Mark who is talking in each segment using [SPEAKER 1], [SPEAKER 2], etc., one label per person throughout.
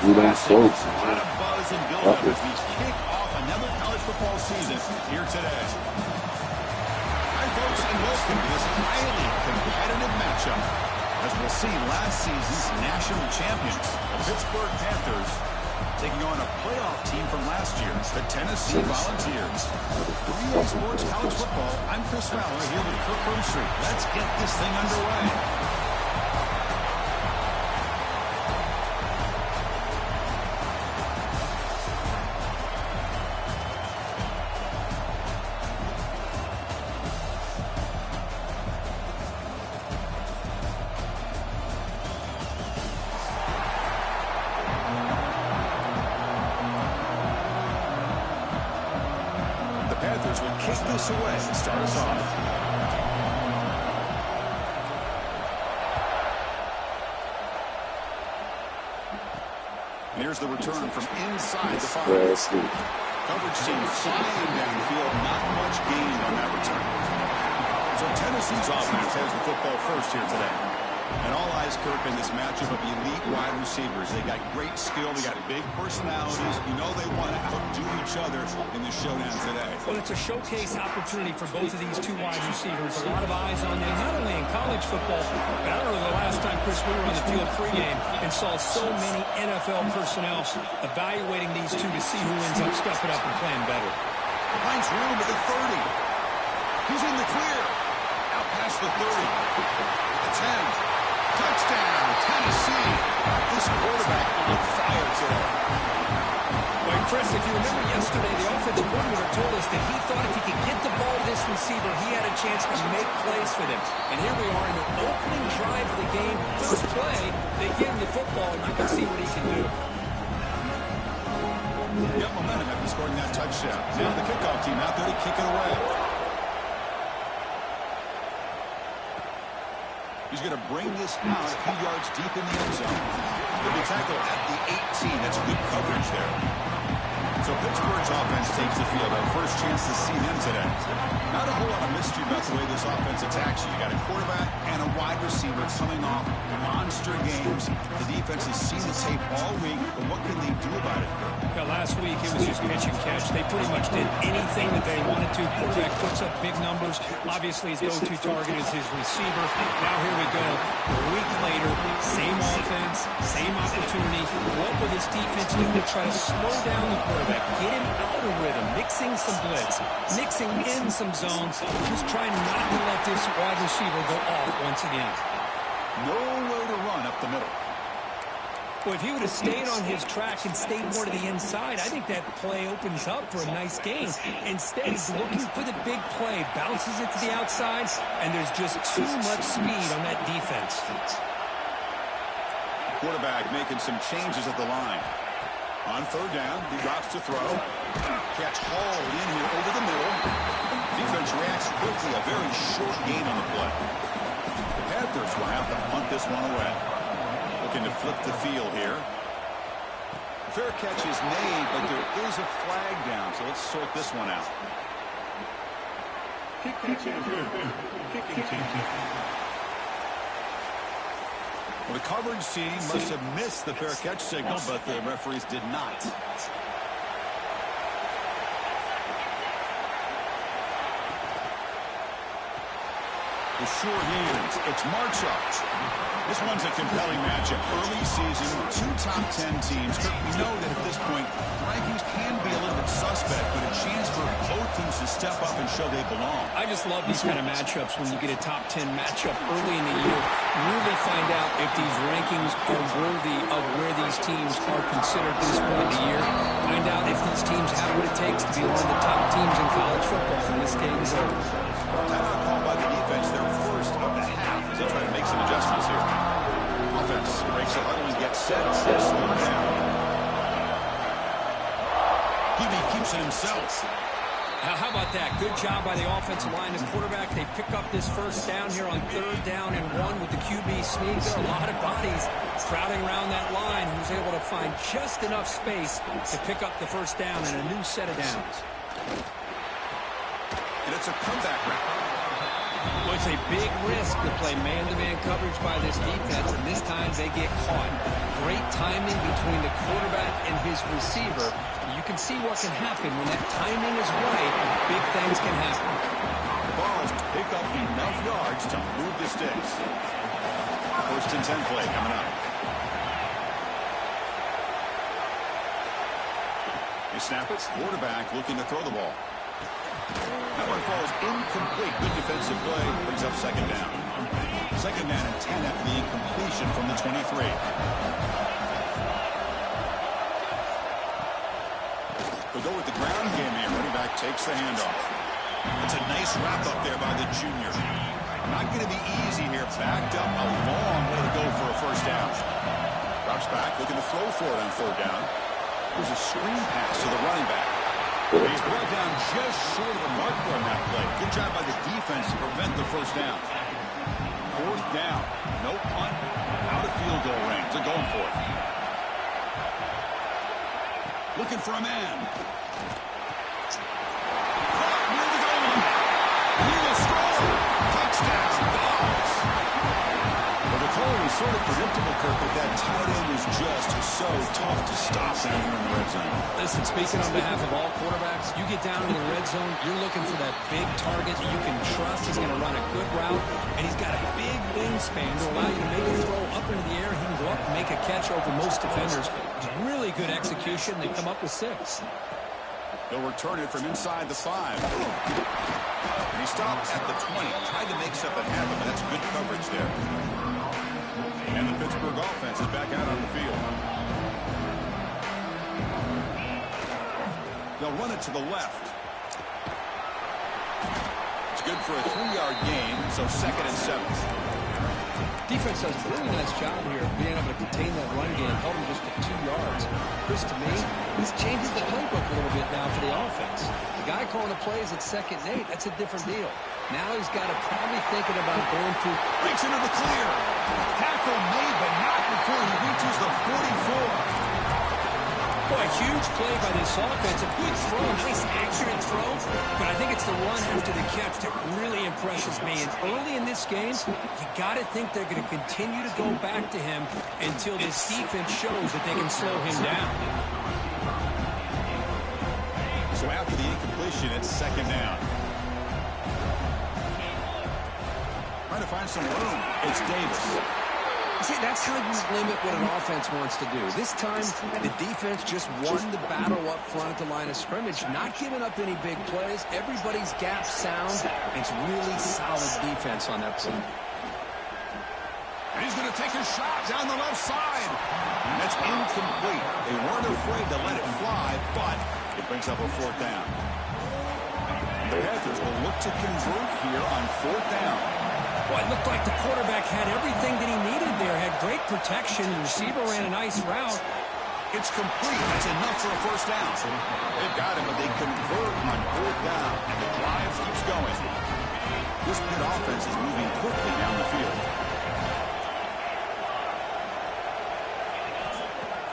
[SPEAKER 1] We don't
[SPEAKER 2] classic.
[SPEAKER 1] soak.
[SPEAKER 2] A lot of buzz and build-up as we kick off another college football season here today. Hi, folks, and welcome to this highly competitive matchup. As we'll see, last season's national champions, the Pittsburgh Panthers, taking on a playoff team from last year, the Tennessee Volunteers. 3A Sports College Football, I'm Chris Fowler here with Kirk Herbstreit. Let's get this thing underway. Panthers will kick this away and start us off. And here's the return from inside the 5. Coverage team flying downfield, not much gained on that return. So Tennessee's offense has the football first here today. And all eyes, Kirk, in this matchup of elite wide receivers. They got great skill. They got big personalities. You know they want to outdo each other in the showdown today.
[SPEAKER 3] Well, it's a showcase opportunity for both of these two wide receivers. A lot of eyes on them, not only in college football, but I don't know the last time, Chris, we were on the field pregame and saw so many NFL personnel evaluating these two to see who ends up stepping up and playing better.
[SPEAKER 2] Finds room at the 30. He's in the clear. Out past the 30. The 10. Touchdown, Tennessee. This quarterback on fire today.
[SPEAKER 3] Well, Chris, if you remember yesterday, the offensive coordinator told us that he thought if he could get the ball to this receiver, he had a chance to make plays for them. And here we are in the opening drive of the game. First play, they give him the football, and you can see what he can do.
[SPEAKER 2] Got momentum after scoring that touchdown. Now the kickoff team out there to kick it away. He's going to bring this out a few yards deep in the end zone. He'll be tackled at the 18. That's good coverage there. So Pittsburgh's offense takes the field. Our first chance to see them today. Not a whole lot of mystery about the way this offense attacks you. You got a quarterback and a wide receiver coming off monster games. The defense has seen the tape all week, but what can they do about it?
[SPEAKER 3] Yeah, last week it was just pitch and catch. They pretty much did anything that they wanted to. Quarterback puts up big numbers. Obviously his go-to target is his receiver. Now here we go. A week later, same offense, same opportunity. What will this defense do to try to slow down the quarterback? Get him out of rhythm, mixing some blitz, mixing in some zones, just trying not to let this wide receiver go off once again.
[SPEAKER 2] Nowhere to run up the middle.
[SPEAKER 3] Well, if he would have stayed on his track and stayed more to the inside, I think that play opens up for a nice game. Instead, he's looking for the big play, bounces it to the outside, and there's just too much speed on that defense.
[SPEAKER 2] Quarterback making some changes at the line. On third down, he drops to throw. Catch hauled in here over the middle. Defense reacts quickly. A very short gain on the play. The Panthers will have to punt this one away. Looking to flip the field here. Fair catch is made, but there is a flag down, so let's sort this one out. Well, the coverage team must have missed the fair catch signal, but the referees did not. The sure hands. It's March up. This one's a compelling matchup. Early season, two top 10 teams. We know that at this point, rankings can be a little bit suspect, but a chance for both teams to step up and show they belong.
[SPEAKER 3] I just love these kind of matchups when you get a top 10 matchup early in the year. Really find out if these rankings are worthy of where these teams are considered at this point in the year. Find out if these teams have what it takes to be one of the top teams in college football when this game is over.
[SPEAKER 2] Timeout call by the defense, their first of the half, as they try to make some adjustments here. Offense breaks the huddle and gets set. Slow down. QB keeps it himself.
[SPEAKER 3] How about that? Good job by the offensive line and quarterback. They pick up this first down here on third down and 1 with the QB sneak. There are a lot of bodies crowding around that line. He was able to find just enough space to pick up the first down and a new set of downs.
[SPEAKER 2] And it's a comeback round.
[SPEAKER 3] Well, it's a big risk to play man-to-man coverage by this defense, and this time they get caught. Great timing between the quarterback and his receiver. You can see what can happen when that timing is right. Big things can happen.
[SPEAKER 2] The ball is to pick up enough yards to move the sticks. First and 10 play coming up. They snap it. Quarterback looking to throw the ball. That one falls incomplete. Good defensive play. Brings up second down. Second man and 10 after the incompletion from the 23. We'll go with the ground game here. Running back takes the handoff. It's a nice wrap up there by the junior. Not going to be easy here. Backed up a long way to go for a first down. Drops back, looking to throw for it on third down. There's a screen pass to the running back. He's brought down just short of the marker on that play. Good job by the defense to prevent the first down. Fourth down. No punt. Out of field goal range. They're going for it. Looking for a man. Caught near the goal line. He will score. Touchdown, Dogs. Well, the call was sort of predictable, Kirk, but that tight end was just so tough to stop down here in the red zone.
[SPEAKER 3] Listen, speaking on behalf of all quarterbacks, you get down to the red zone, you're looking for that big target that you can trust. He's going to run a good route, and he's got a big wingspan to allow you to make a throw up into the air. He can go up and make a catch over most defenders. Really good execution. They come up with 6.
[SPEAKER 2] They'll return it from inside the 5. And he stopped at the 20. Tried to make something happen, but that's good coverage there. And the Pittsburgh offense is back out on the field. They'll run it to the left. It's good for a 3-yard gain, so second and 7.
[SPEAKER 3] Defense does a really nice job here of being able to contain that run game, held him just at 2 yards. Chris, to me, this changes the playbook a little bit now for the offense. The guy calling the plays at 2nd and 8, that's a different deal. Now he's got to probably thinking about going to...
[SPEAKER 2] Breaks into the clear. Tackle made, but not before he reaches the 44.
[SPEAKER 3] Boy, a huge play by this offense. A good throw, nice accurate throw. But I think it's the run after the catch that really impresses me. And early in this game, you got to think they're going to continue to go back to him until this defense shows that they can slow him down.
[SPEAKER 2] So after the incompletion, it's second down. Trying to find some room. It's Davis.
[SPEAKER 3] See, that's how you limit what an offense wants to do. This time, the defense just won the battle up front at the line of scrimmage, not giving up any big plays. Everybody's gap sound. It's really solid defense on that play.
[SPEAKER 2] And he's going to take a shot down the left side. And that's incomplete. They weren't afraid to let it fly, but it brings up a 4th down. The Panthers will look to convert here on 4th down.
[SPEAKER 3] Well, it looked like the quarterback had everything that he needed there. Had great protection. The receiver ran a nice route.
[SPEAKER 2] It's complete. That's enough for a first down. They've got him, but they convert on 4th down. And the drive keeps going. This Pitt offense is moving quickly down the field.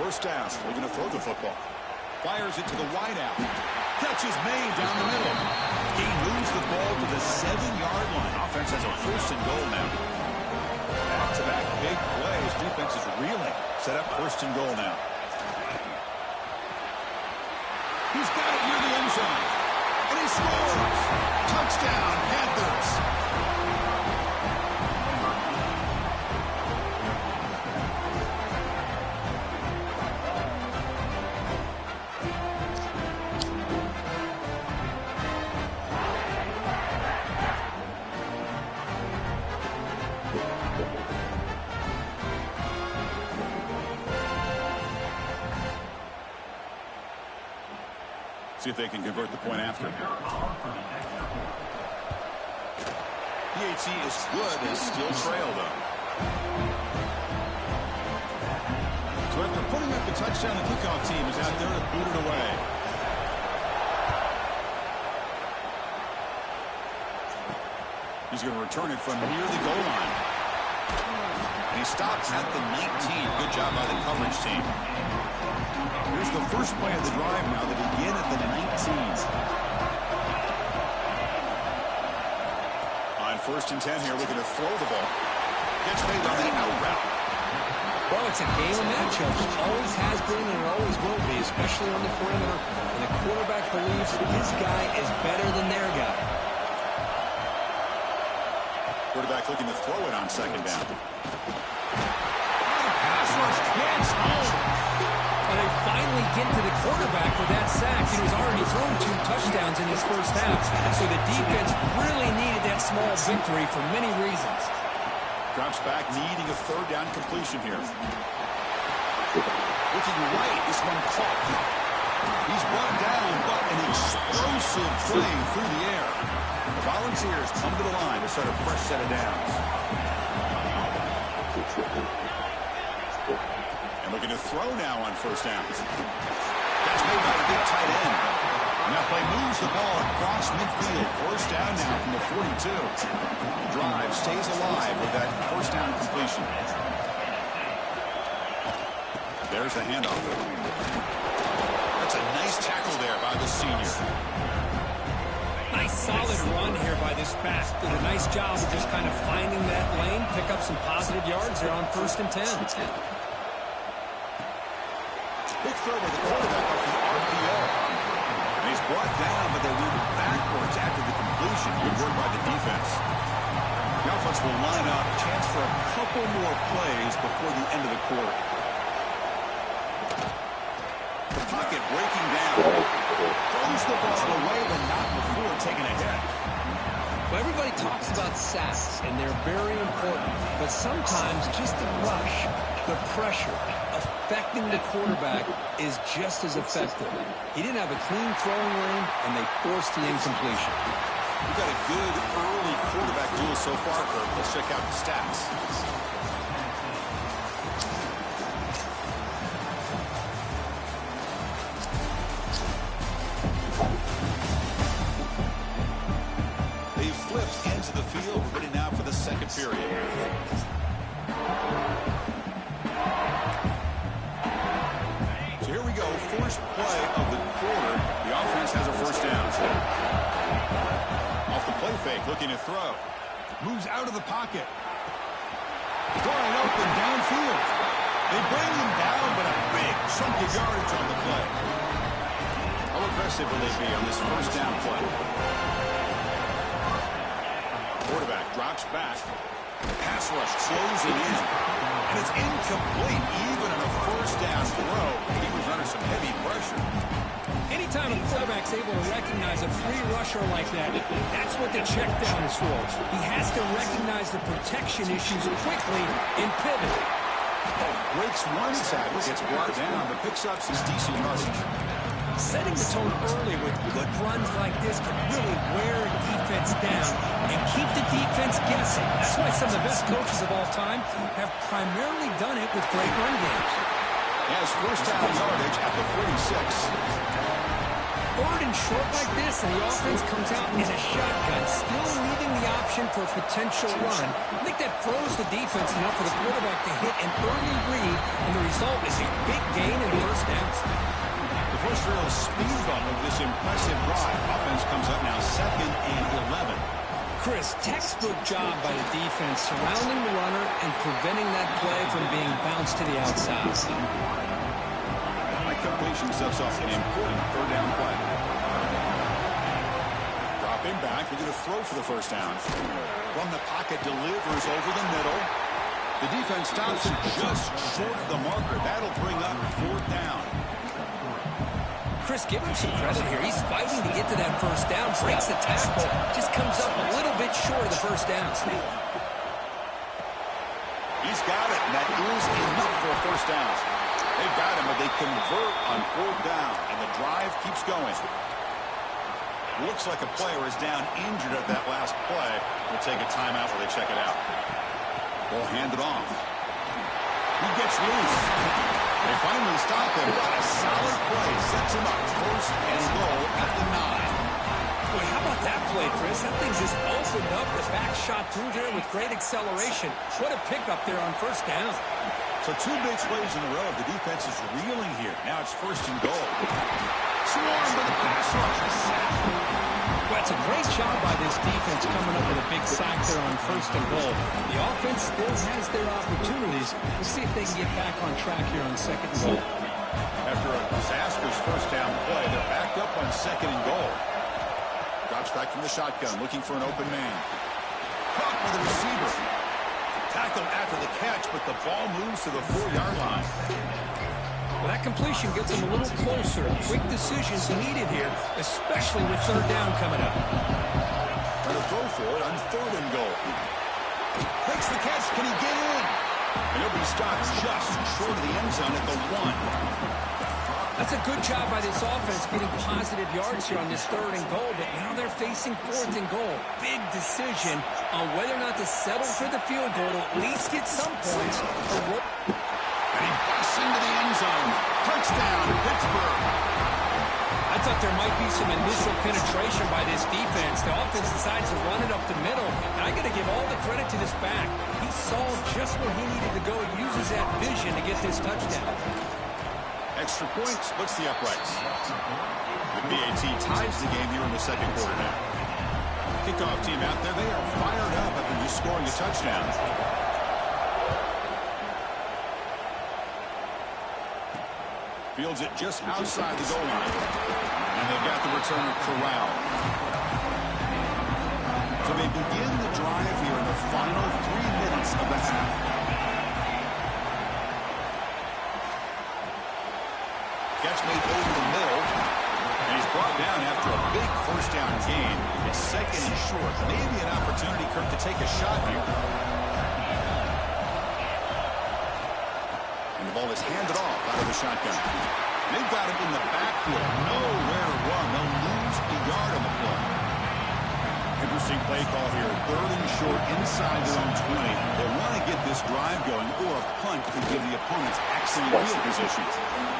[SPEAKER 2] First down. They're going to throw the football. Fires it to the wideout. Catch is made down the middle. He moves the ball to the 7-yard line. Offense has a first and goal now. Back-to-back big plays. Defense is reeling. Set up first and goal now. He's got it near the end zone. And he scores. Touchdown, Panthers. See if they can convert the point after. PAT is good as still trail, though. So after putting up the touchdown, the kickoff team is out there to boot it away. He's going to return it from near the goal line. And he stops at the 19. Good job by the coverage team. Here's the first play of the drive now. They begin at the 19. On first and 10 here, looking to throw the ball. Gets made on the out route.
[SPEAKER 3] Well, it's a game of matchups. Always has been and it always will be, especially on the perimeter. And the quarterback believes his guy is better than their guy.
[SPEAKER 2] Quarterback looking to throw it on second down.
[SPEAKER 3] Pass rush gets home. And they finally get to the quarterback with that sack. He was already thrown 2 touchdowns in his first half. So the defense really needed that small victory for many reasons.
[SPEAKER 2] Drops back, needing a third down completion here. Looking right, this one caught. He's brought down, but an explosive play through the air. The Volunteers come to the line to start a fresh set of downs. And looking to throw now on first down. That's made by the big tight end. And that play moves the ball across midfield. First down now from the 42. Drive stays alive with that first down completion. There's the handoff. That's a nice tackle there by the senior.
[SPEAKER 3] Nice solid run here by this back. Did a nice job of just kind of finding that lane, pick up some positive yards there on first and 10.
[SPEAKER 2] Big throw with the quarterback off the RPO. And he's brought down, but they move backwards after the completion. Good work by the defense. The offense will line up. Chance for a couple more plays before the end of the quarter. The pocket breaking down. Throws the ball away, but not before taking a hit.
[SPEAKER 3] Well, everybody talks about sacks, and they're very important. But sometimes just the rush, the pressure, affecting the quarterback is just as effective. He didn't have a clean throwing lane, and they forced the incompletion.
[SPEAKER 2] We've got a good early quarterback duel so far, Kirk. Let's check out the stats. They've flipped into the field. We're ready now for the second period. So here we go. First play of the quarter. The offense has a first down. Off the play fake, looking to throw. Moves out of the pocket. Going open downfield. They bring him down, but a big chunk of yardage on the play. How aggressive will they be on this first down play? Quarterback drops back. Pass rush closing in. And it's incomplete, even on a first down throw. He was under some heavy pressure.
[SPEAKER 3] Anytime a quarterback's able to recognize a free rusher like that, that's what the check down is for. He has to recognize the protection issues quickly and pivot.
[SPEAKER 2] Breaks one tackle, gets brought down, but picks up some decent yardage.
[SPEAKER 3] Setting the tone early with good runs like this can really wear a defense down and keep the defense guessing. That's why some of the best coaches of all time have primarily done it with great run games.
[SPEAKER 2] He has first down yardage at the 46.
[SPEAKER 3] Third and short like this, and the offense comes out in a shotgun, still leaving the option for a potential run. I think that throws the defense enough for the quarterback to hit an early read, and the result is a big gain in first downs.
[SPEAKER 2] The first real speed bump of this impressive drive. Offense comes up now 2nd and 11.
[SPEAKER 3] Chris, textbook job by the defense surrounding the runner and preventing that play from being bounced to the outside.
[SPEAKER 2] That completion sets off an important third down play. Dropping back, they're going to throw for the first down. From the pocket, delivers over the middle. The defense stops him just short of the marker. That'll bring up fourth down.
[SPEAKER 3] Chris, give him some credit here. He's fighting to get to that first down, breaks the tackle, just comes up a little bit short of the first down.
[SPEAKER 2] He's got it, and that is enough for a first down. They've got him, but they convert on fourth down, and the drive keeps going. Looks like a player is down injured at that last play. We'll take a timeout while they check it out. Ball handed off. He gets loose. They finally stop him. What a solid play. Sets him up first and goal at the 9.
[SPEAKER 3] Boy, how about that play, Chris? That thing just opened up. The back shot through there with great acceleration. What a pickup there on first down.
[SPEAKER 2] So 2 big plays in a row. The defense is reeling here. Now it's first and goal. Swarmed by the pass rush. A sack.
[SPEAKER 3] Well, it's a great job by this defense coming up with a big sack there on 1st and goal. The offense still has their opportunities. We'll see if they can get back on track here on 2nd and goal.
[SPEAKER 2] After a disastrous 1st down play, they're backed up on 2nd and goal. Drops back from the shotgun, looking for an open man. Caught by the receiver. Tackled after the catch, but the ball moves to the 4-yard line.
[SPEAKER 3] Well, that completion gets them a little closer. Quick decisions needed here, especially with 3rd down coming up.
[SPEAKER 2] Trying to throw for it on 3rd and goal. Makes the catch. Can he get in? And he'll be stopped just short of the end zone at the 1.
[SPEAKER 3] That's a good job by this offense getting positive yards here on this 3rd and goal, but now they're facing 4th and goal. Big decision on whether or not to settle for the field goal to at least get some points.
[SPEAKER 2] And he busts into the end zone. Touchdown, Pittsburgh.
[SPEAKER 3] I thought there might be some initial penetration by this defense. The offense decides to run it up the middle, and I got to give all the credit to this back. He saw just where he needed to go. He uses that vision to get this touchdown.
[SPEAKER 2] Extra point splits the uprights. The MUTD ties the game here in the 2nd quarter now. Kickoff team out there, they are fired up after just scoring a touchdown. Fields it just outside the goal line. And they've got the returner corralled. So they begin the drive here in the final 3 minutes of the half. Catch made over the middle. And he's brought down after a big 1st down gain. It's 2nd and short. Maybe an opportunity, Kirk, to take a shot here. And the ball is handed off out of the shotgun. They've got him in the backfield. Nowhere to run. They'll lose a yard on the play. Interesting play call here. 3rd and short inside their own 20. They want to get this drive going, or a punt could give the opponents excellent field position.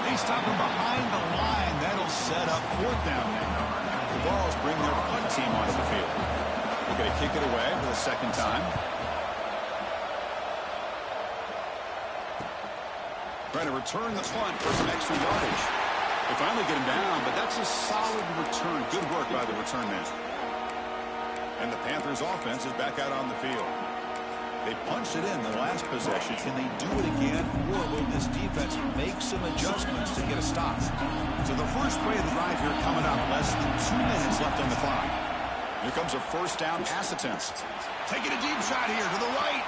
[SPEAKER 2] They stop him behind the line. That'll set up 4th down now. The Balls bring their punt team onto the field. They're going to kick it away for the 2nd time. Trying to return the punt for some extra yardage. They finally get him down, but that's a solid return. Good work by the return man. And the Panthers offense is back out on the field. They punched it in the last possession. Can they do it again, or will this defense make some adjustments to get a stop? So the first play of the drive here coming up. Less than 2 minutes left on the clock. Here comes a 1st down pass attempt. Taking a deep shot here to the right.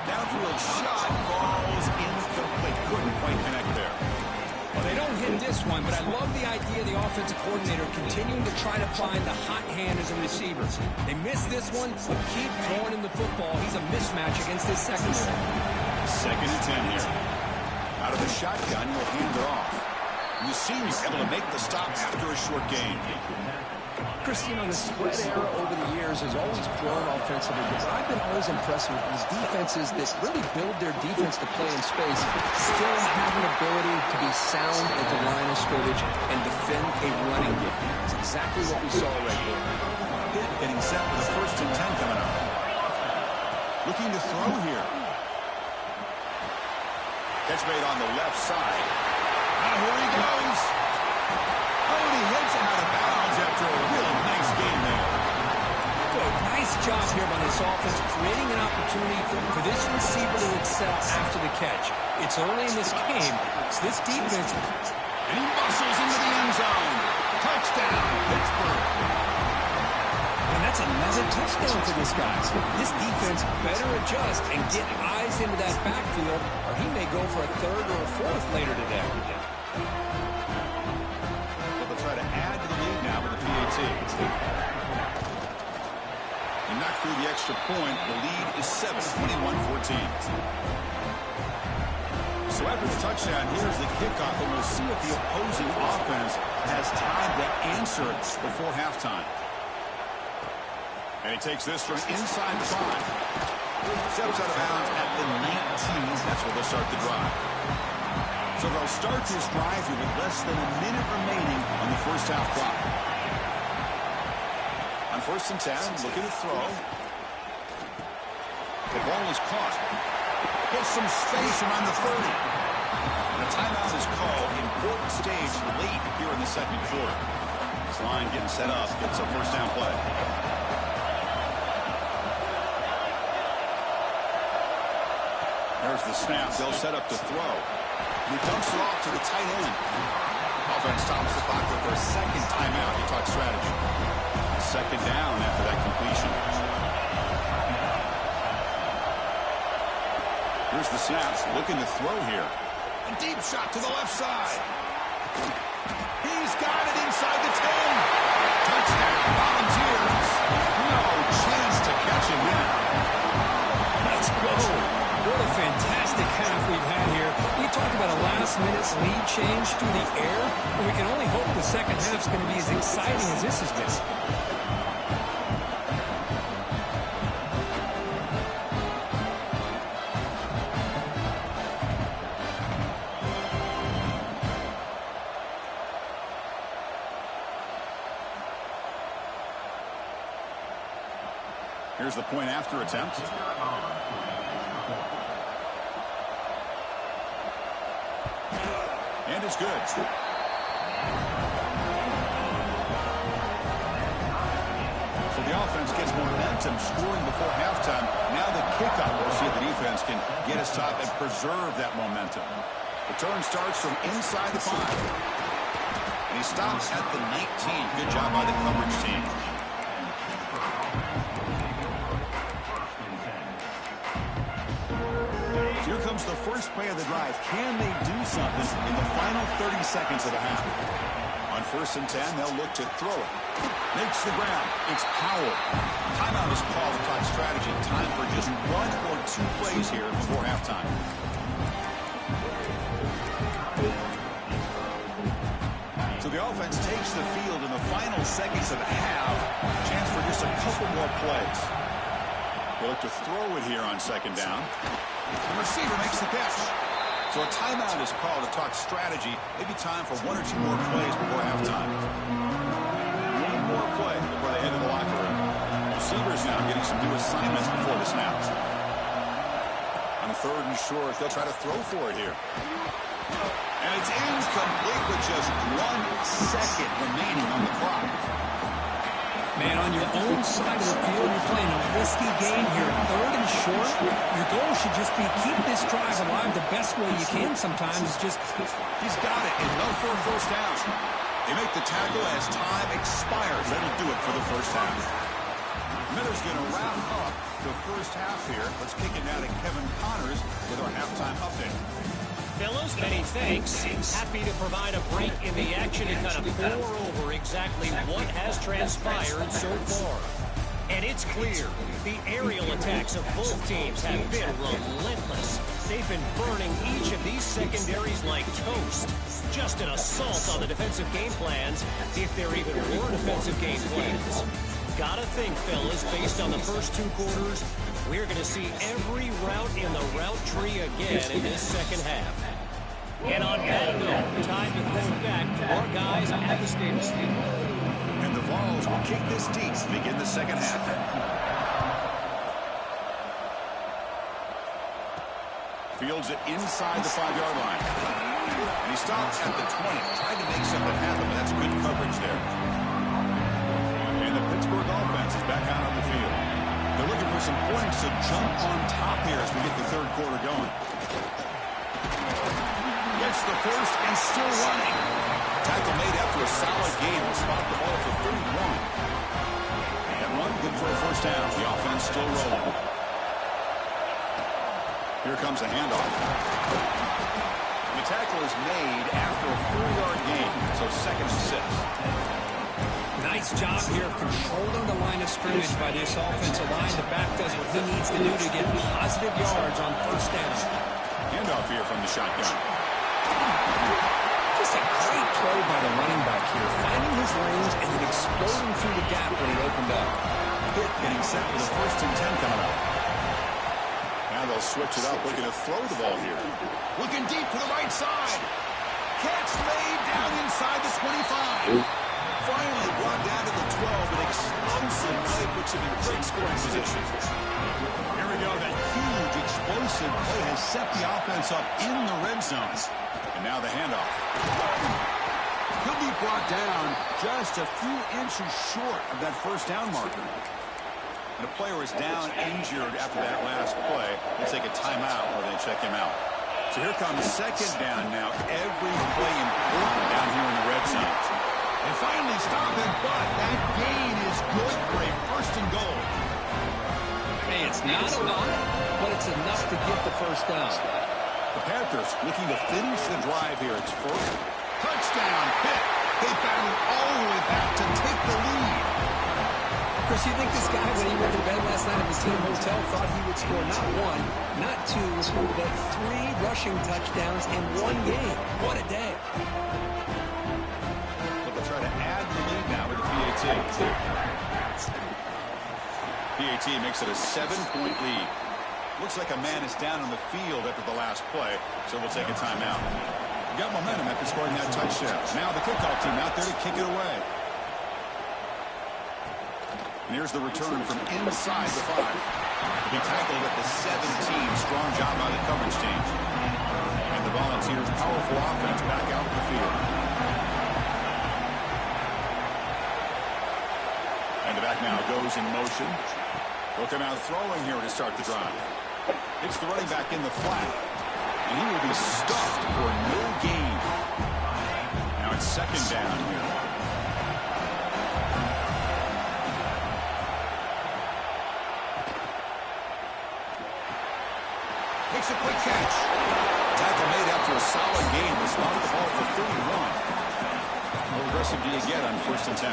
[SPEAKER 2] Downfield shot falls incomplete. Couldn't quite connect there.
[SPEAKER 3] Well, they don't hit this one, but I love the idea of the offensive coordinator continuing to try to find the hot hand as a receiver. They miss this one, but keep throwing him the football. He's a mismatch against this secondary.
[SPEAKER 2] 2nd and 10 here. Out of the shotgun, he'll hand it off. And the senior able to make the stop after a short gain.
[SPEAKER 1] Christine, on the spread era over the years has always grown offensively, but I've been always impressed with these defenses that really build their defense to play in space, still have an ability to be sound at the line of scrimmage and defend a running game. That's exactly what we saw right here.
[SPEAKER 2] Pitt getting set for the 1st and 10 coming up. Looking to throw here. Catch made on the left side. Now here he goes. Oh, and he hits out of bounds after a really nice game there.
[SPEAKER 3] Good, nice job here by this offense, creating an opportunity for this receiver to excel after the catch. It's early in this game, so this defense...
[SPEAKER 2] And he muscles into the end zone. Touchdown, Pittsburgh.
[SPEAKER 3] And that's another touchdown for this guy. This defense better adjust and get eyes into that backfield, or he may go for a 3rd or a 4th later today.
[SPEAKER 2] Try to add to the lead now with the PAT. And knocked through the extra point. The lead is 7, 21-14. So after the touchdown, here's the kickoff, and we'll see if the opposing offense has time to answer it before halftime. And he takes this from inside the 5. Steps out of bounds at the 19. That's where they'll start the drive. So they'll start this drive here with less than a minute remaining on the 1st half clock. On 1st and 10, looking to throw. The ball is caught. Gets some space around the 30. And a timeout is called. Important stage late here in the 2nd quarter. This line getting set up. Gets a first down play. There's the snap. They'll set up to throw. He dumps it off to the tight end. Offense stops the clock with their second timeout. He talks strategy. Second down after that completion. Here's the snap. Looking to throw here. A deep shot to the left side. He's got it inside the 10. Touchdown, Volunteers. No chance to catch him now.
[SPEAKER 3] Let's go. What a fantastic half we've had here. We talked about a last-minute lead change through the air, and we can only hope the second half's going to be as exciting as this has been.
[SPEAKER 2] Here's the point after attempt. And it's good. So the offense gets momentum scoring before halftime. Now the kickoff. We'll see if the defense can get a stop and preserve that momentum. Return starts from inside the 5. And he stops at the 19. Good job by the coverage team. Here comes the first play of the drive. Can they do something in the final 30 seconds of the half? On 1st and 10, they'll look to throw it. Makes the ground. It's Powell. Timeout is called to talk strategy. Time for just 1 or 2 plays here before halftime. So the offense takes the field in the final seconds of the half. Chance for just a couple more plays. They look to throw it here on 2nd down. The receiver makes the catch. So a timeout is called to talk strategy. Maybe time for 1 or 2 more plays before halftime. 1 more play before they head to the locker room. Receivers now getting some new assignments before the snap. On 3rd and short, they'll try to throw for it here. And it's incomplete with just 1 second remaining on the clock.
[SPEAKER 3] Man, on your own side of the field, you're playing a risky game here. 3rd and short, your goal should just be keep this drive alive the best way you can sometimes. It's just...
[SPEAKER 2] He's got it, and no for a first down. They make the tackle as time expires. That'll do it for the first half. Miller's going to wrap up the first half here. Let's kick it now to Kevin Connors with our halftime update.
[SPEAKER 4] Fellows, many thanks. Happy to provide a break in the action to kind of pour over exactly what has transpired so far. And it's clear the aerial attacks of both teams have been relentless. They've been burning each of these secondaries like toast. Just an assault on the defensive game plans, if there even were defensive game plans. Gotta think, fellas, based on the first 2 quarters, we're going to see every route in the route tree again in this second half. And on that note, time to throw it back to our guys at the stadium.
[SPEAKER 2] And the Vols will kick this deep to begin the second half. Fields it inside the 5-yard line. And he stops at the 20. Trying to make something happen, but that's good coverage there. And the Pittsburgh offense is back out on the field. They're looking for some points to jump on top here as we get the 3rd quarter going. Gets the first and still running. Tackle made after a solid game. Will spot the ball for 31. And run good for a first down. The offense still rolling. Here comes a handoff. The tackle is made after a 4-yard gain. So 2nd and 6.
[SPEAKER 3] Nice job here of controlling the line of scrimmage by this offensive line. The back does what he needs to do to get positive yards on 1st down.
[SPEAKER 2] Handoff here from the shotgun.
[SPEAKER 3] Just a great play by the running back here, finding his range and then exploding through the gap when he opened up.
[SPEAKER 2] Hit getting set for the 1st and 10 coming up. Now they'll switch it up, looking to throw the ball here. Looking deep to the right side. Catch made down inside the 25. Finally brought down to the 12. An explosive play puts him in great scoring position. Here we go. That huge explosive play has set the offense up in the red zone. And now the handoff. He'll be brought brought down just a few inches short of that first down marker. And a player is down injured after that last play. They take a timeout or they check him out. So here comes second down now. Every play important down here in the red zone. And finally stop it, but that gain is good for a first and goal.
[SPEAKER 1] Hey, it's not a lot, but it's enough to get the first down.
[SPEAKER 2] The Panthers looking to finish the drive here. It's first. Touchdown, Pitt. They battled all the way back to take the lead.
[SPEAKER 1] Chris, you think this guy, when he went to bed last night at the team hotel, thought he would score not one, not two, but 3 rushing touchdowns in one game? What a day.
[SPEAKER 2] They'll try to add the lead now with the PAT. PAT makes it a 7-point lead. Looks like a man is down on the field after the last play, so we'll take a timeout. Got momentum after scoring that touchdown. Now the kickoff team out there to kick it away. And here's the return from inside the 5. He tackled at the 17. Strong job by the coverage team. And the Volunteers' powerful offense back out in the field. And the back now goes in motion. They'll come out throwing here to start the drive. It's the running back in the flat. And he will be stuffed for no gain. Now it's second down here. Makes a quick catch. Tackle made after a solid gain. They spotted the ball for 31. How aggressive do you get on first and 10?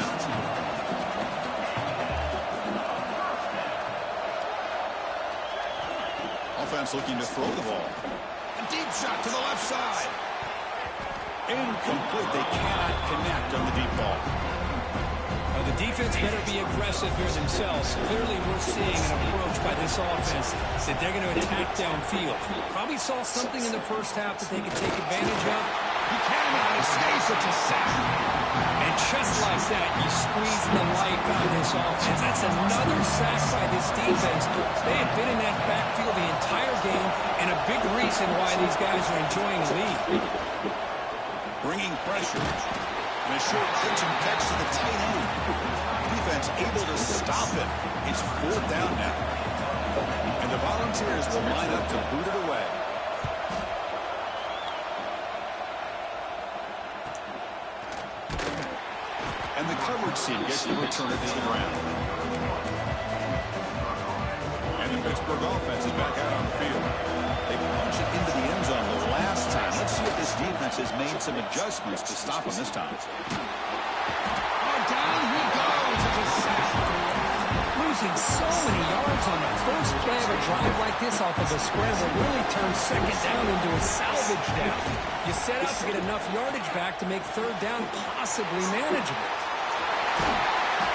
[SPEAKER 2] Offense looking to throw the ball. A deep shot to the left side. Incomplete. They cannot connect on the deep ball.
[SPEAKER 3] The defense better be aggressive here themselves. Clearly, we're seeing an approach by this offense that they're going to attack downfield. Probably saw something in the first half that they could take advantage of.
[SPEAKER 2] He cannot escape. It's a sack.
[SPEAKER 3] And just like that, you squeeze the life out of this offense. That's another sack by this defense. They have been in that backfield the entire game, and a big reason why these guys are enjoying the lead.
[SPEAKER 2] Bringing pressure. And a short pitch and catch to the tight end. Defense able to stop it. It's 4th down now. And the Volunteers will line up to boot it away. And the coverage team gets to return it to the ground. And the Pittsburgh offense is back out on the field. They punch it into the end zone the last time. Let's see if this defense has made some adjustments to stop him this time. Oh, down he goes. It's a sack.
[SPEAKER 1] Losing so many yards on the first play of a drive like this off of a scramble really turns second down into a salvage down. You set out to get enough yardage back to make third down possibly manageable.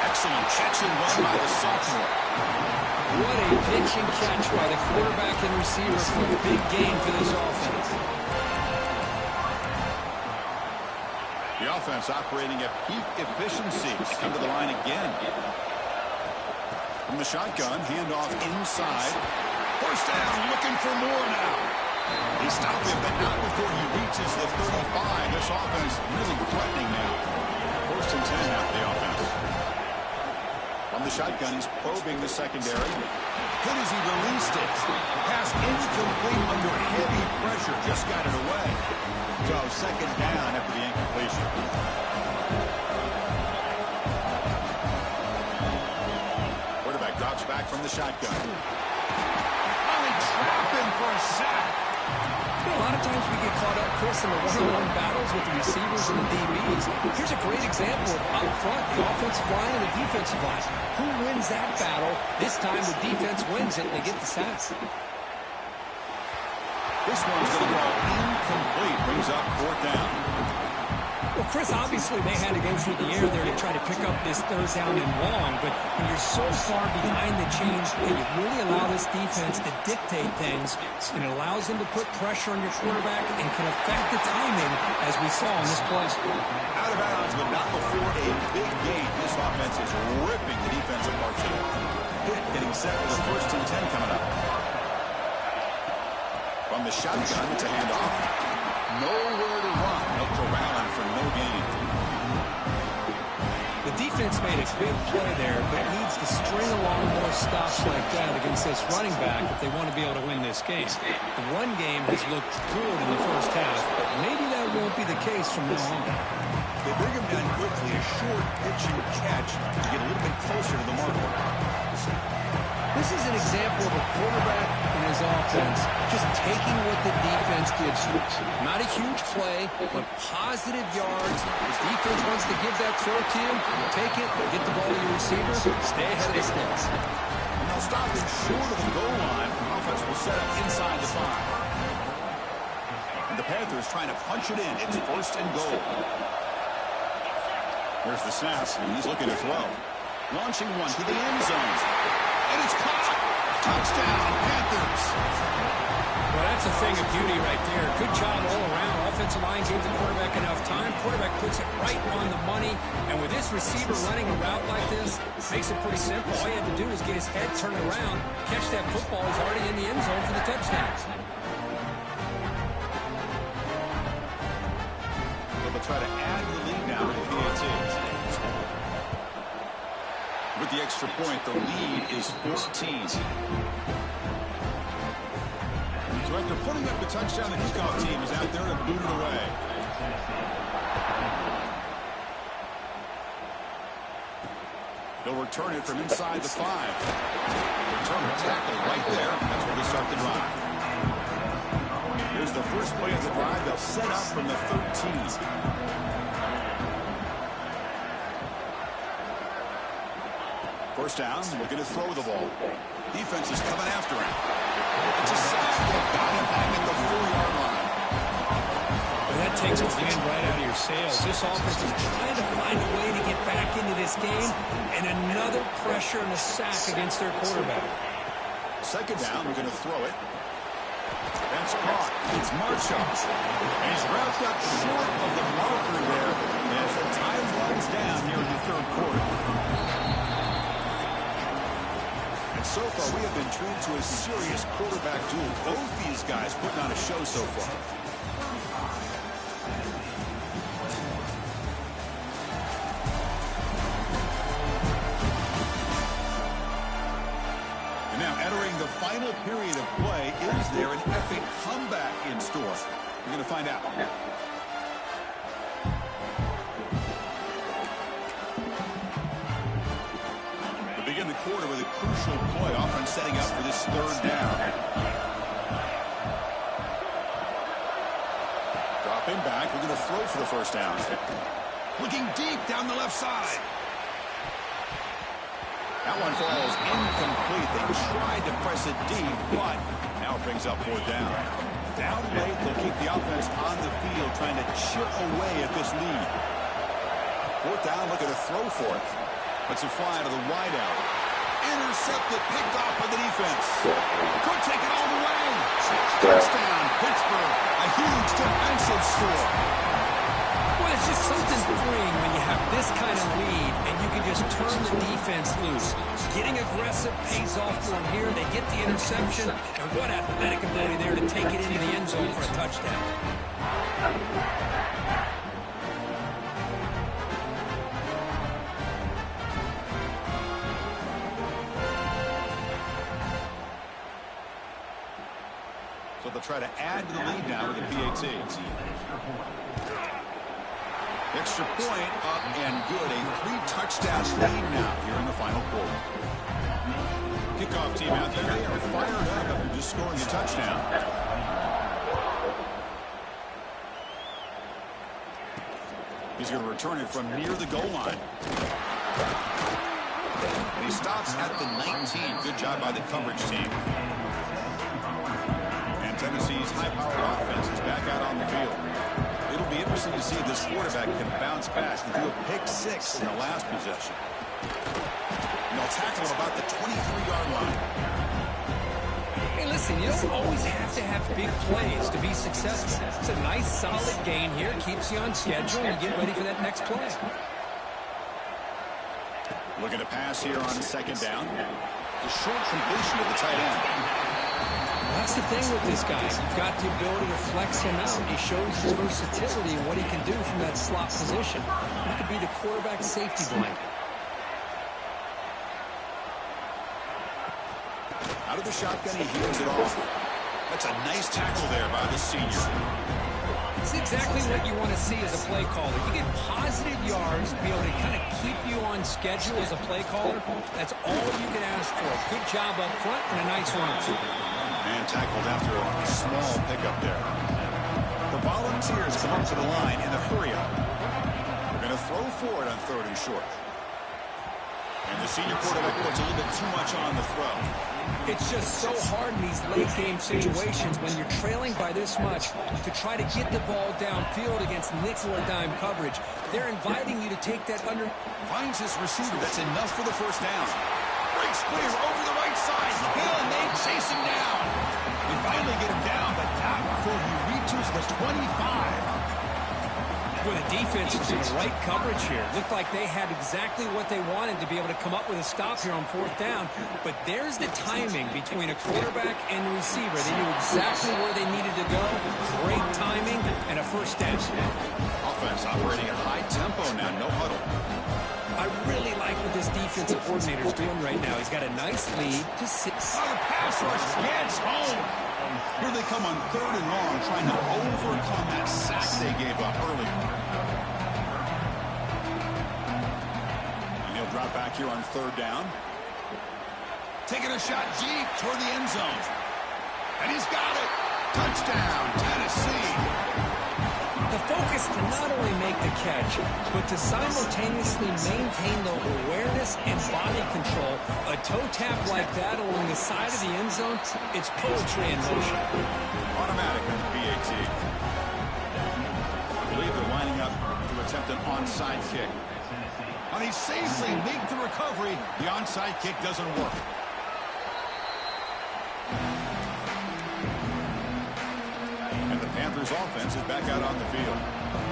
[SPEAKER 2] Excellent catch and run by the sophomore.
[SPEAKER 1] What a pitch and catch by the quarterback and receiver for a big game for this offense.
[SPEAKER 2] The offense operating at peak efficiency. Come to the line again. From the shotgun, handoff inside. First down, looking for more now. He stopped him, but not before he reaches the 35. This offense really threatening now. First and 10 now for the offense. From the shotgun, he's probing the secondary. Good as he released it. Pass incomplete under heavy pressure. Just got it away. So second down after the incompletion. Quarterback drops back from the shotgun. Oh, they trap him for a sack.
[SPEAKER 1] You know, a lot of times we get caught up, Chris, in the one-on-one battles with the receivers and the DBs. Here's a great example of up front, the offensive line and the defensive line. Who wins that battle? This time the defense wins it and they get the sack.
[SPEAKER 2] This one's going to fall incomplete. Brings up 4th down.
[SPEAKER 1] Well, Chris, obviously they had to go through the air there to try to pick up this third down and long, but when you're so far behind the chains, you really allow this defense to dictate things, and it allows them to put pressure on your quarterback and can affect the timing, as we saw in this play.
[SPEAKER 2] Out of bounds, but not before a big gain. This offense is ripping the defense apart today. Pitt getting set for the first and 10 coming up. From the shotgun, it's a handoff. Nowhere to run. No corralling for no gain.
[SPEAKER 3] nice big play there, but needs to string along more stops like that against this running back if they want to be able to win this game. The run game has looked good in the first half, but maybe that won't be the case from now on.
[SPEAKER 2] They bring him down quickly, a short pitch and catch to get a little bit closer to the marker.
[SPEAKER 1] This is an example of a quarterback and his offense just taking what the defense gives you. Not a huge play, but positive yards. The defense wants to give that throw to you. You take it, get the ball to your receiver, stay ahead of the sticks.
[SPEAKER 2] And they'll stop him short of the goal line. The offense will set up inside the 5. And the Panthers trying to punch it in. It's first and goal. Here's the snap, and he's looking to throw. Launching one to the end zone. And it's caught. Touchdown, Panthers.
[SPEAKER 3] Well, that's a thing of beauty right there. Good job all around. Offensive line gave the quarterback enough time. Quarterback puts it right on the money. And with this receiver running a route like this, makes it pretty simple. All you have to do is get his head turned around, catch that football. He's already in the end zone for the touchdown.
[SPEAKER 2] They'll try to add to the lead now with the PAT. With the extra point, the lead is 14. So after putting up the touchdown, the kickoff team is out there to boot it away. They'll return it from inside the 5. Return a tackle right there. That's where they start the drive. Here's the first play of the drive. They'll set up from the 13. First down, looking to throw the ball. Defense is coming after him. It's a sack. They've got him back at the 4-yard line.
[SPEAKER 3] Well, that takes the wind right out of your sails. This offense is trying to find a way to get back into this game, and another pressure and a sack against their quarterback.
[SPEAKER 2] Second down, we're going to throw it. That's caught. It's Marshall. And he's wrapped up short of the marker there as the time runs down here in the third quarter. And so far, we have been treated to a serious quarterback duel. Both these guys putting on a show so far. And now entering the final period of play, is there an epic comeback in store? We're going to find out. We begin the quarter with a crucial play, often setting up for this third down. Dropping back, we're going to throw for the first down. Looking deep down the left side. That one falls incomplete. They tried to press it deep, but now it brings up fourth down. Down late, they'll keep the offense on the field, trying to chip away at this lead. Fourth down, looking to throw for it. Let's it fly to the wideout. Intercepted, picked off by the defense. Could take it all the way. Touchdown, Pittsburgh. A huge defensive score.
[SPEAKER 3] Well, it's just something freeing when you have this kind of lead and you can just turn the defense loose. Getting aggressive pays off for them here. They get the interception, and what athletic ability there to take it into the end zone for a touchdown.
[SPEAKER 2] So they'll try to add to the lead now with the PAT. Extra point up and good. A 3-touchdown lead now here in the final quarter. Kickoff team out there. They are fired up after just scoring a touchdown. He's going to return it from near the goal line. And he stops at the 19. Good job by the coverage team. And Tennessee's high-powered offense is back out on the field. It'll be interesting to see if this quarterback can bounce back and do a pick-6 in the last possession. And they'll tackle him about the 23-yard line.
[SPEAKER 3] Hey, listen, you don't always have to have big plays to be successful. It's a nice, solid gain here. Keeps you on schedule and you get ready for that next play.
[SPEAKER 2] Looking to pass here on second down. The short completion of the tight end.
[SPEAKER 3] That's the thing with this guy. He's got the ability to flex him out. He shows his versatility and what he can do from that slot position. He could be the quarterback safety blanket.
[SPEAKER 2] Out of the shotgun, he heaves it off. That's a nice tackle there by the senior.
[SPEAKER 3] It's exactly what you want to see as a play caller. You get positive yards to be able to kind of keep you on schedule as a play caller. That's all you can ask for. Good job up front and a nice run.
[SPEAKER 2] And tackled after a small pickup there. The Volunteers come up to the line in the hurry-up. They're going to throw for it on 3rd and short. And the senior quarterback puts a little bit too much on the throw.
[SPEAKER 3] It's just so hard in these late-game situations when you're trailing by this much to try to get the ball downfield against nickel or dime coverage. They're inviting you to take that under.
[SPEAKER 2] Finds his receiver. That's enough for the first down. Breaks clear over the right side. Hill and they chase him down. They finally get him down, but not before he reaches the 25.
[SPEAKER 3] Well, the defense was in the right coverage here. Looked like they had exactly what they wanted to be able to come up with a stop here on 4th down. But there's the timing between a quarterback and receiver. They knew exactly where they needed to go. Great timing and a first down.
[SPEAKER 2] Offense operating at high tempo now. No huddle.
[SPEAKER 3] I really like what this defensive coordinator is doing right now. He's got a nice lead to 6.
[SPEAKER 2] Oh, the pass rush gets home. Here they come on 3rd and long, trying to overcome that sack they gave up earlier. And he'll drop back here on 3rd down. Taking a shot deep toward the end zone. And he's got it. Touchdown, Tennessee.
[SPEAKER 3] The focus to not only make the catch, but to simultaneously maintain the awareness and body control. A toe tap like that along the side of the end zone, it's poetry in motion.
[SPEAKER 2] Automatic on the PAT. I believe they're lining up to attempt an onside kick. And he safely makes the recovery. The onside kick doesn't work. Panthers offense is back out on the field.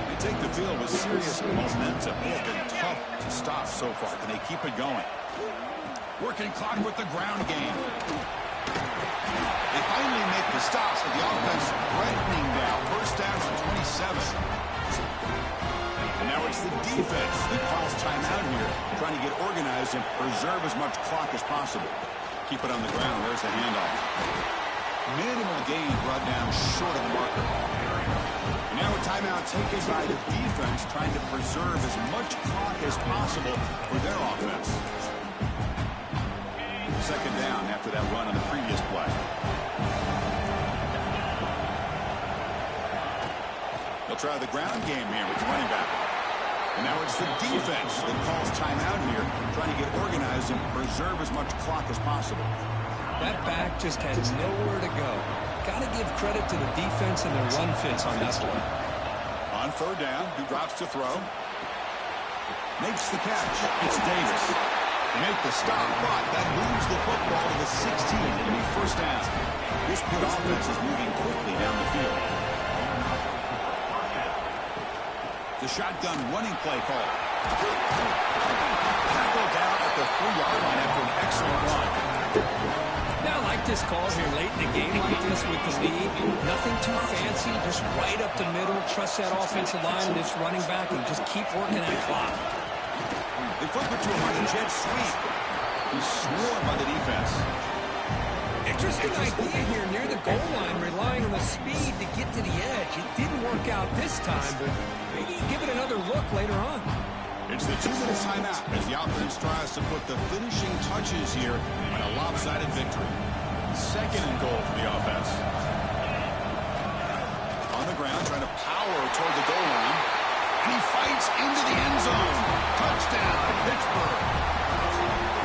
[SPEAKER 2] They take the field with serious momentum. They have been tough to stop so far. Can they keep it going? Working clock with the ground game. They finally make the stops with the offense threatening now. First down to 27. And now it's the defense that calls timeout here, trying to get organized and preserve as much clock as possible. Keep it on the ground. There's the handoff. Minimal gain brought down short of the marker. And now a timeout taken by the defense, trying to preserve as much clock as possible for their offense. 2nd down after that run on the previous play. They'll try the ground game here with the running back. And now it's the defense that calls timeout here, trying to get organized and preserve as much clock as possible.
[SPEAKER 3] That back just had nowhere to go. Got to give credit to the defense and their run fits on that play.
[SPEAKER 2] On 3rd down, he drops to throw. Makes the catch. It's Davis. They make the stop, but that moves the football to the 16. It'll be first down. This Pitt offense is moving quickly down the field. The shotgun running play call. Tackled down at the 3-yard line after an excellent run.
[SPEAKER 3] Now, I like this call here late in the game like this with the lead. Nothing too fancy, just right up the middle. Trust that offensive line and this running back and just keep working that clock.
[SPEAKER 2] They flip it to him on a jet sweep. He's swarmed by the defense.
[SPEAKER 3] Interesting idea here near the goal line, relying on the speed to get to the edge. It didn't work out this time, but maybe give it another look later on.
[SPEAKER 2] It's the 2-minute timeout as the offense tries to put the finishing touches here on a lopsided victory. 2nd and goal for the offense. On the ground, trying to power toward the goal line. And he fights into the end zone. Touchdown, Pittsburgh.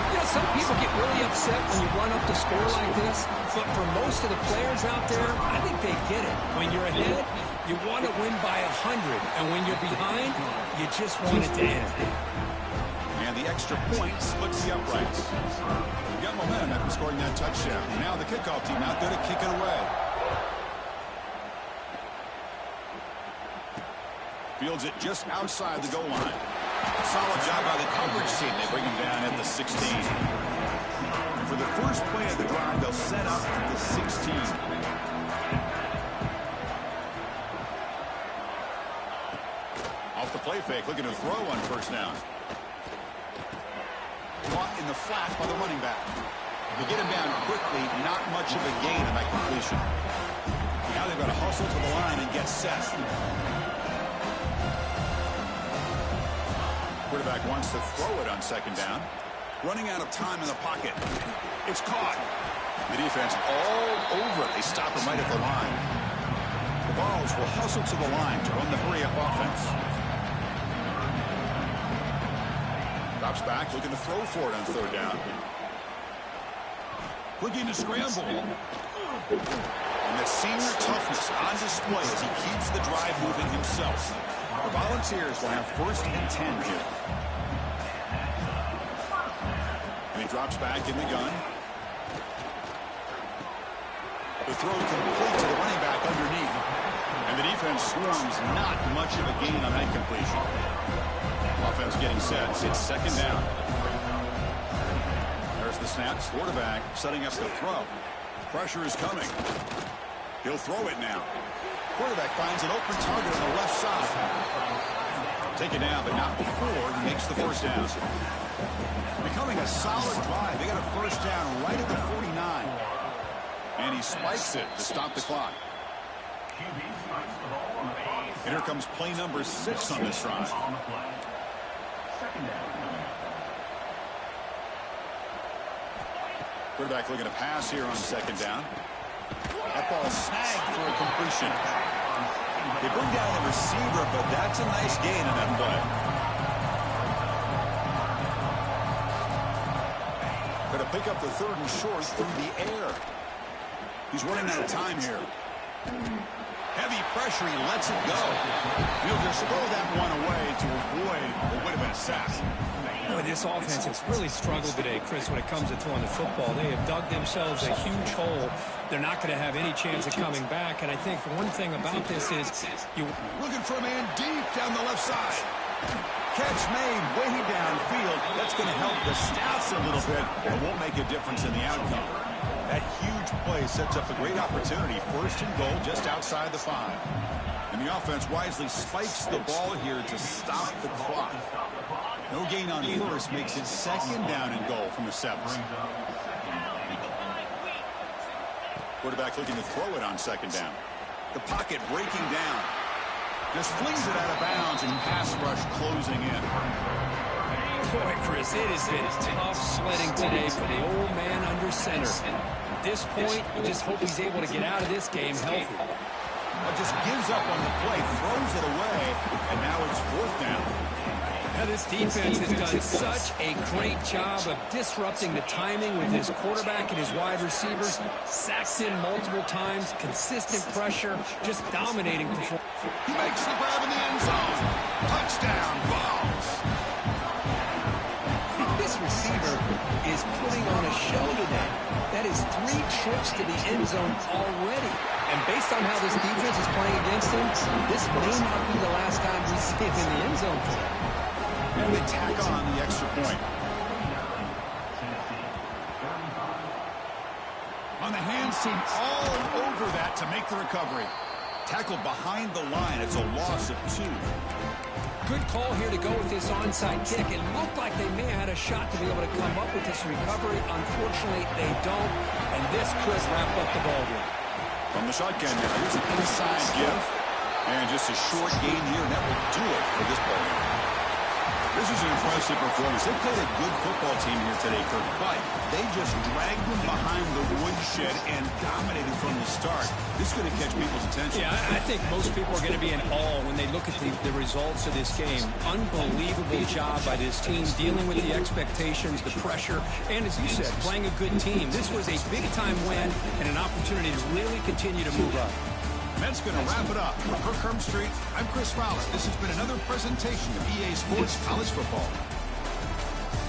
[SPEAKER 3] You know, some people get really upset when you run up the score like this, but for most of the players out there, I think they get it. When you're ahead, you want to win by 100, and when you're behind, you just want it to end.
[SPEAKER 2] And the extra point splits the uprights. You got momentum after scoring that touchdown. Now the kickoff team out there to kick it away. Fields it just outside the goal line. Solid job by the coverage team. They bring him down at the 16. And for the first play of the drive, they'll set up at the 16. Off the play fake, looking to throw on first down. Caught in the flat by the running back. You get him down quickly, not much of a gain on that completion. Now they've got to hustle to the line and get set. Quarterback wants to throw it on second down. Running out of time in the pocket. It's caught. The defense all over. They stop him right at the line. The Vols will hustle to the line to run the hurry-up offense. Drops back, looking to throw for it on third down. Looking to scramble. And that senior toughness on display as he keeps the drive moving himself. The Volunteers will have 1st and 10 here. And he drops back in the gun. The throw complete to the running back underneath. And the defense swarms, not much of a gain on that completion. Offense getting set. It's second down. There's the snap. Quarterback setting up the throw. Pressure is coming. He'll throw it now. Quarterback finds an open target on the left side. Take it down, but not before he makes the first down. Becoming a solid drive. They got a first down right at the 49. And he spikes it to stop the clock. And here comes play number 6 on this drive. Quarterback looking to pass here on second down. That ball snagged for a completion. They bring down the receiver, but that's a nice gain in that play. Going to pick up the 3rd and short through the air. He's running out of time here. Heavy pressure, he lets it go. He'll just throw that one away to avoid what would have been a sack.
[SPEAKER 3] Boy, this offense has really struggled today, Chris, when it comes to throwing the football. They have dug themselves a huge hole. They're not going to have any chance of coming back. And I think one thing about this is you
[SPEAKER 2] looking for a man deep down the left side. Catch made way downfield. That's going to help the stats a little bit, but won't make a difference in the outcome. That huge play sets up a great opportunity. 1st and goal just outside the 5. And the offense wisely spikes the ball here to stop the clock. No gain on 1st makes it 2nd down and goal from the 7. Quarterback looking to throw it on 2nd down. The pocket breaking down. Just flings it out of bounds and pass rush closing in.
[SPEAKER 3] Boy, Chris, it has been tough sledding today for the old man under center. At this point, you just hope he's able to get out of this game healthy.
[SPEAKER 2] Well, just gives up on the play, throws it away, and now it's 4th down.
[SPEAKER 3] Now this defense has done such a great job of disrupting the timing with his quarterback and his wide receivers. Sacks in multiple times, consistent pressure, just dominating performance.
[SPEAKER 2] He makes the grab in the end zone. Touchdown, Vols.
[SPEAKER 1] This receiver is putting on a show today. That is 3 trips to the end zone already. And based on how this defense is playing against him, this may not be the last time we see him in the end zone today.
[SPEAKER 2] And they tack on the extra point. On the hands team all over that to make the recovery. Tackled behind the line. It's a loss of 2.
[SPEAKER 3] Good call here to go with this onside kick. It looked like they may have had a shot to be able to come up with this recovery. Unfortunately, they don't. And this could wrap up the ballgame.
[SPEAKER 2] From the shotgun now, here's an inside give. And just a short gain here, and that will do it for this ballgame. This is an impressive performance. They played a good football team here today, Kirk, but they just dragged them behind the woodshed and dominated from the start. This is going to catch people's attention.
[SPEAKER 3] Yeah, I think most people are going to be in awe when they look at the results of this game. Unbelievable job by this team, dealing with the expectations, the pressure, and as you said, playing a good team. This was a big-time win and an opportunity to really continue to move up.
[SPEAKER 2] And that's going to wrap it up. For Kirk Street, I'm Chris Fowler. This has been another presentation of EA Sports College Football.